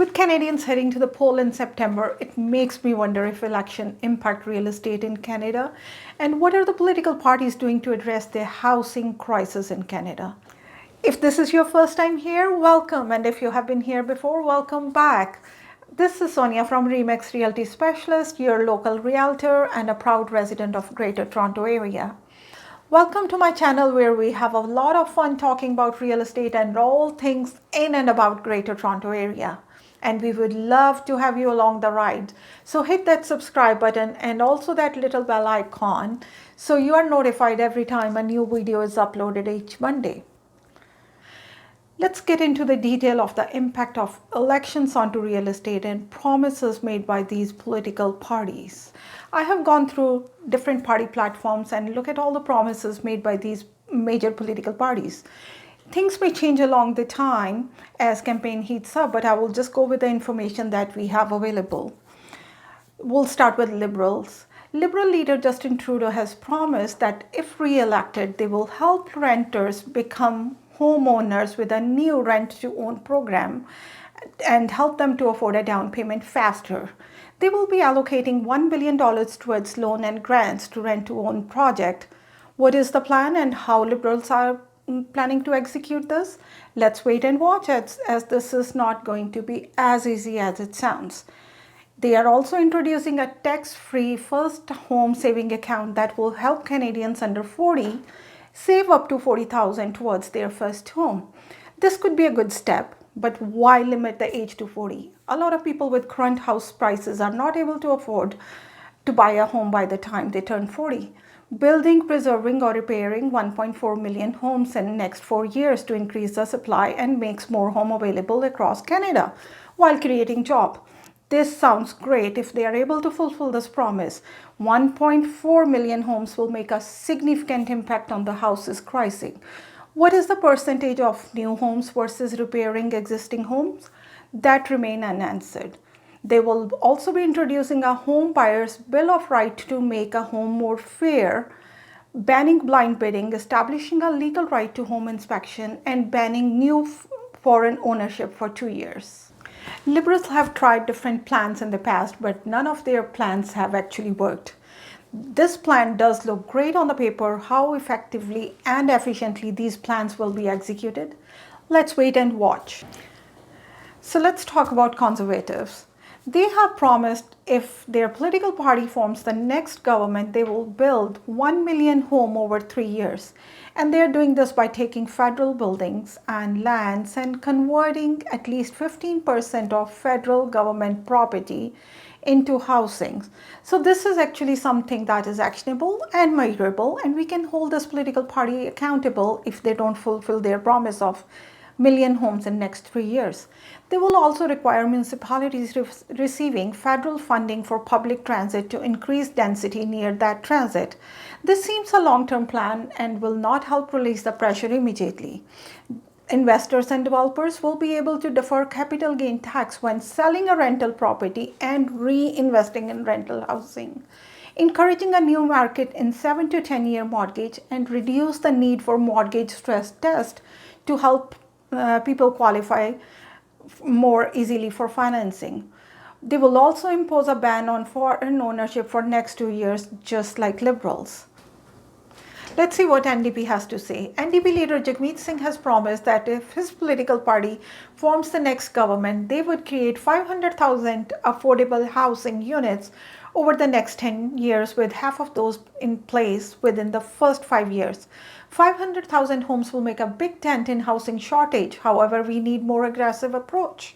With Canadians heading to the poll in September, it makes me wonder if election impact real estate in Canada and what are the political parties doing to address the housing crisis in Canada. If this is your first time here, welcome, and if you have been here before, welcome back. This is Sonia from Remax Realty Specialist, your local realtor and a proud resident of Greater Toronto Area. Welcome to my channel where we have a lot of fun talking about real estate and all things in and about Greater Toronto Area. And we would love to have you along the ride. So hit that subscribe button and also that little bell icon so you are notified every time a new video is uploaded each Monday. Let's get into the detail of the impact of elections onto real estate and promises made by these political parties. I have gone through different party platforms and look at all the promises made by these major political parties. Things may change along the time as campaign heats up, but I will just go with the information that we have available. We'll start with Liberals. Liberal leader Justin Trudeau has promised that if re-elected, they will help renters become homeowners with a new rent-to-own program and help them to afford a down payment faster. They will be allocating $1 billion towards loan and grants to rent-to-own project. What is the plan and how Liberals are planning to execute this? Let's wait and watch as this is not going to be as easy as it sounds. They are also introducing a tax-free first home saving account that will help Canadians under 40 save up to $40,000 towards their first home. This could be a good step, but why limit the age to 40? A lot of people with current house prices are not able to afford to buy a home by the time they turn 40. Building, preserving or repairing 1.4 million homes in the next 4 years to increase the supply and makes more home available across Canada while creating jobs. This sounds great if they are able to fulfill this promise. 1.4 million homes will make a significant impact on the houses crisis. What is the percentage of new homes versus repairing existing homes? That remain unanswered. They will also be introducing a home buyer's bill of right to make a home more fair, banning blind bidding, establishing a legal right to home inspection, and banning new foreign ownership for 2 years. Liberals have tried different plans in the past, but none of their plans have actually worked. This plan does look great on the paper. How effectively and efficiently these plans will be executed? Let's wait and watch. So let's talk about Conservatives. They have promised if their political party forms the next government, they will build 1 million homes over 3 years. And they're doing this by taking federal buildings and lands and converting at least 15% of federal government property into housing. So this is actually something that is actionable and measurable, and we can hold this political party accountable if they don't fulfill their promise of million homes in next 3 years. They will also require municipalities receiving federal funding for public transit to increase density near that transit. This seems a long-term plan and will not help release the pressure immediately. Investors and developers will be able to defer capital gain tax when selling a rental property and reinvesting in rental housing, encouraging a new market in 7 to 10 year mortgage and reduce the need for mortgage stress test to help people qualify more easily for financing. They will also impose a ban on foreign ownership for next 2 years, just like Liberals. Let's see what NDP has to say. NDP leader Jagmeet Singh has promised that if his political party forms the next government, they would create 500,000 affordable housing units over the next 10 years, with half of those in place within the first 5 years. 500,000 homes will make a big dent in housing shortage. However, we need more aggressive approach.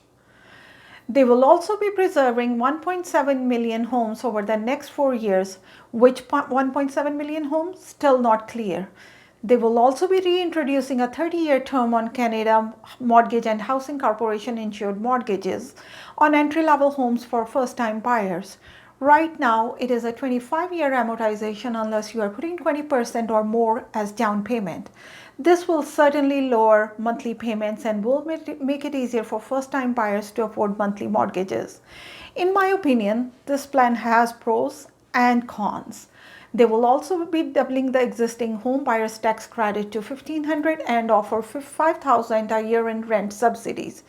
They will also be preserving 1.7 million homes over the next 4 years. Which 1.7 million homes? Still not clear. They will also be reintroducing a 30-year term on Canada Mortgage and Housing Corporation insured mortgages on entry-level homes for first-time buyers. Right now, it is a 25-year amortization unless you are putting 20% or more as down payment. This will certainly lower monthly payments and will make it easier for first-time buyers to afford monthly mortgages. In my opinion, this plan has pros and cons. They will also be doubling the existing home buyers tax credit to $1,500 and offer $5,000 a year in rent subsidies.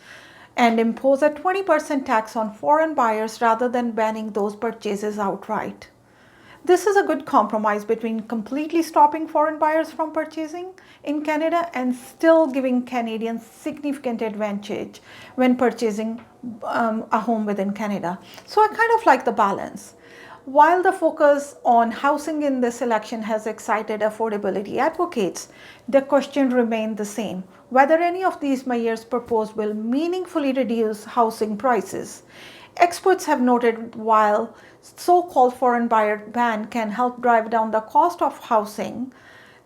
and impose a 20% tax on foreign buyers rather than banning those purchases outright. This is a good compromise between completely stopping foreign buyers from purchasing in Canada and still giving Canadians significant advantage when purchasing a home within Canada. So I kind of like the balance. While the focus on housing in this election has excited affordability advocates, the question remains the same: whether any of these measures proposed will meaningfully reduce housing prices. Experts have noted while so-called foreign buyer ban can help drive down the cost of housing,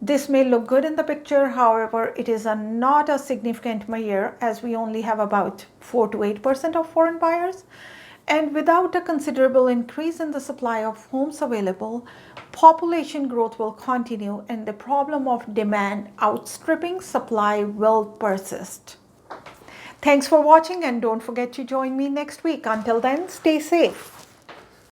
this may look good in the picture. However, it is not a significant measure, as we only have about 4 to 8% of foreign buyers. And without a considerable increase in the supply of homes available, population growth will continue and the problem of demand outstripping supply will persist. Thanks for watching, and don't forget to join me next week. Until then, stay safe.